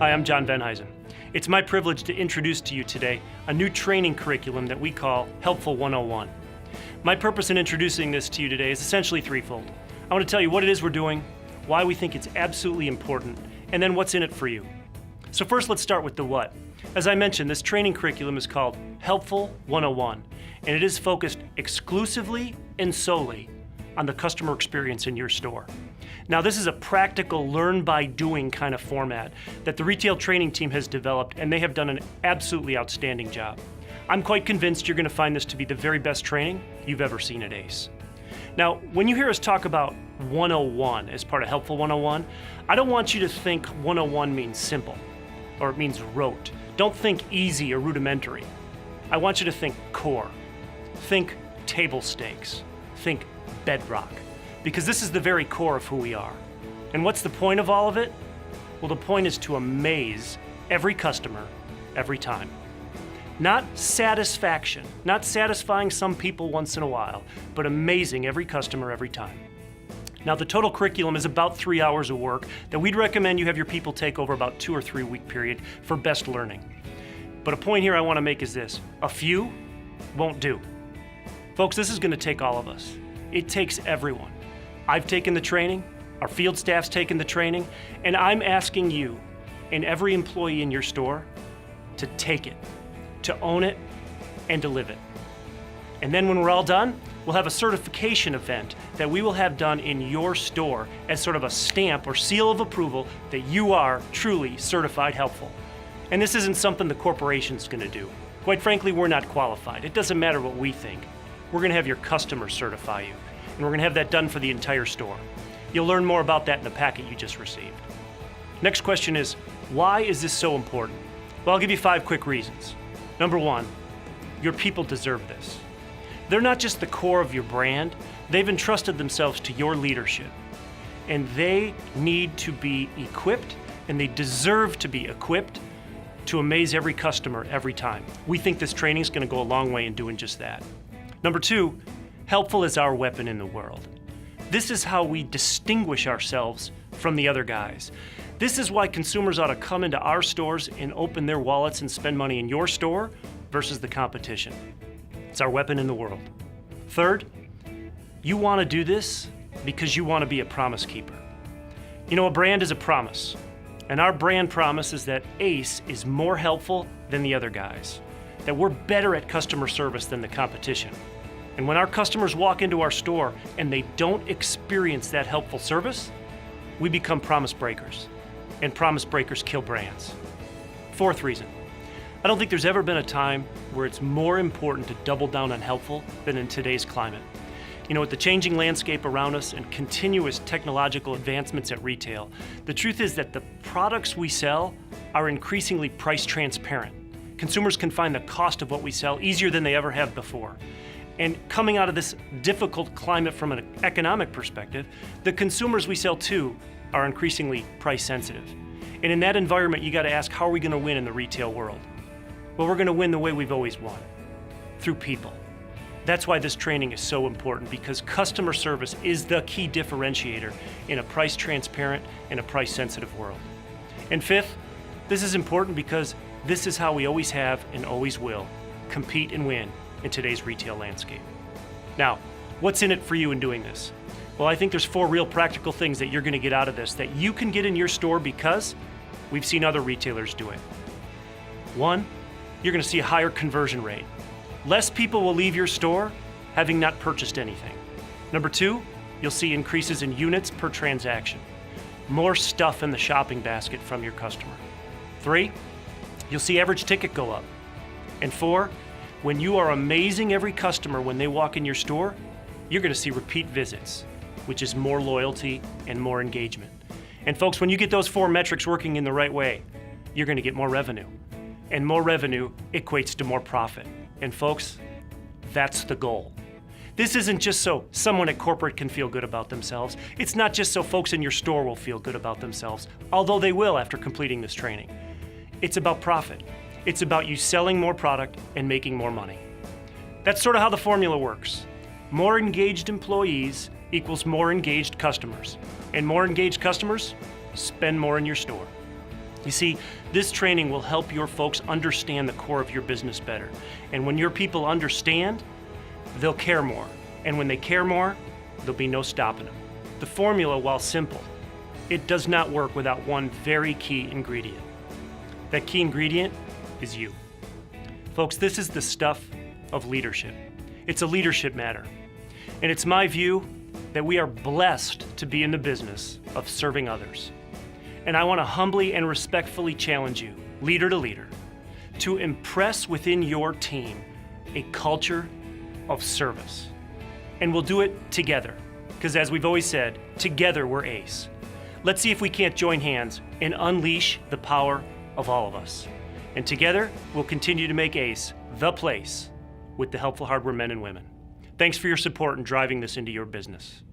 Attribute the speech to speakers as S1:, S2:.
S1: Hi, I'm John Venhuizen. It's my privilege to introduce to you today a new training curriculum that we call Helpful 101. My purpose in introducing this to you today is essentially threefold. I want to tell you what it is we're doing, why we think it's absolutely important, and then what's in it for you. So first, let's start with the what. As I mentioned, this training curriculum is called Helpful 101, and it is focused exclusively and solely on the customer experience in your store. Now, this is a practical learn by doing kind of format that the retail training team has developed, and they have done an absolutely outstanding job. I'm quite convinced you're going to find this to be the very best training you've ever seen at ACE. Now, when you hear us talk about 101 as part of Helpful 101, I don't want you to think 101 means simple or it means rote. Don't think easy or rudimentary. I want you to think core. Think table stakes. Think bedrock. Because this is the very core of who we are. And what's the point of all of it? Well, the point is to amaze every customer every time. Not satisfaction, not satisfying some people once in a while, but amazing every customer every time. Now, the total curriculum is about 3 hours of work that we'd recommend you have your people take over about 2 or 3 week period for best learning. But a point here I want to make is this: a few won't do. Folks, this is going to take all of us. It takes everyone. I've taken the training, our field staff's taken the training, and I'm asking you and every employee in your store to take it, to own it, and to live it. And then when we're all done, we'll have a certification event that we will have done in your store as sort of a stamp or seal of approval that you are truly certified helpful. And this isn't something the corporation's going to do. Quite frankly, we're not qualified. It doesn't matter what we think. We're going to have your customers certify you, and we're going to have that done for the entire store. You'll learn more about that in the packet you just received. Next question is, why is this so important? Well, I'll give you 5 quick reasons. Number 1, your people deserve this. They're not just the core of your brand, they've entrusted themselves to your leadership. And they need to be equipped, and they deserve to be equipped to amaze every customer every time. We think this training is going to go a long way in doing just that. Number 2, helpful is our weapon in the world. This is how we distinguish ourselves from the other guys. This is why consumers ought to come into our stores and open their wallets and spend money in your store versus the competition. It's our weapon in the world. Third, you want to do this because you want to be a promise keeper. You know, a brand is a promise, and our brand promise is that ACE is more helpful than the other guys, that we're better at customer service than the competition. And when our customers walk into our store and they don't experience that helpful service, we become promise breakers, and promise breakers kill brands. Fourth reason, I don't think there's ever been a time where it's more important to double down on helpful than in today's climate. You know, with the changing landscape around us and continuous technological advancements at retail, the truth is that the products we sell are increasingly price transparent. Consumers can find the cost of what we sell easier than they ever have before. And coming out of this difficult climate from an economic perspective, the consumers we sell to are increasingly price sensitive. And in that environment, you got to ask, how are we going to win in the retail world? Well, we're going to win the way we've always won, through people. That's why this training is so important, because customer service is the key differentiator in a price transparent and a price sensitive world. And fifth, this is important because this is how we always have and always will compete and win in today's retail landscape. Now, what's in it for you in doing this? Well, I think there's 4 real practical things that you're going to get out of this that you can get in your store because we've seen other retailers do it. 1, you're going to see a higher conversion rate. Less people will leave your store having not purchased anything. Number 2, you'll see increases in units per transaction. More stuff in the shopping basket from your customer. 3, you'll see average ticket go up. And 4, when you are amazing every customer when they walk in your store, you're going to see repeat visits, which is more loyalty and more engagement. And folks, when you get those 4 metrics working in the right way, you're going to get more revenue. And more revenue equates to more profit. And folks, that's the goal. This isn't just so someone at corporate can feel good about themselves. It's not just so folks in your store will feel good about themselves, although they will after completing this training. It's about profit. It's about you selling more product and making more money. That's sort of how the formula works. More engaged employees equals more engaged customers. And more engaged customers spend more in your store. You see, this training will help your folks understand the core of your business better. And when your people understand, they'll care more. And when they care more, there'll be no stopping them. The formula, while simple, it does not work without one very key ingredient. That key ingredient is you. Folks, this is the stuff of leadership. It's a leadership matter. And it's my view that we are blessed to be in the business of serving others. And I want to humbly and respectfully challenge you, leader to leader, to impress within your team a culture of service. And we'll do it together, because as we've always said, together we're ACE. Let's see if we can't join hands and unleash the power of all of us. And together, we'll continue to make ACE the place with the helpful hardware men and women. Thanks for your support in driving this into your business.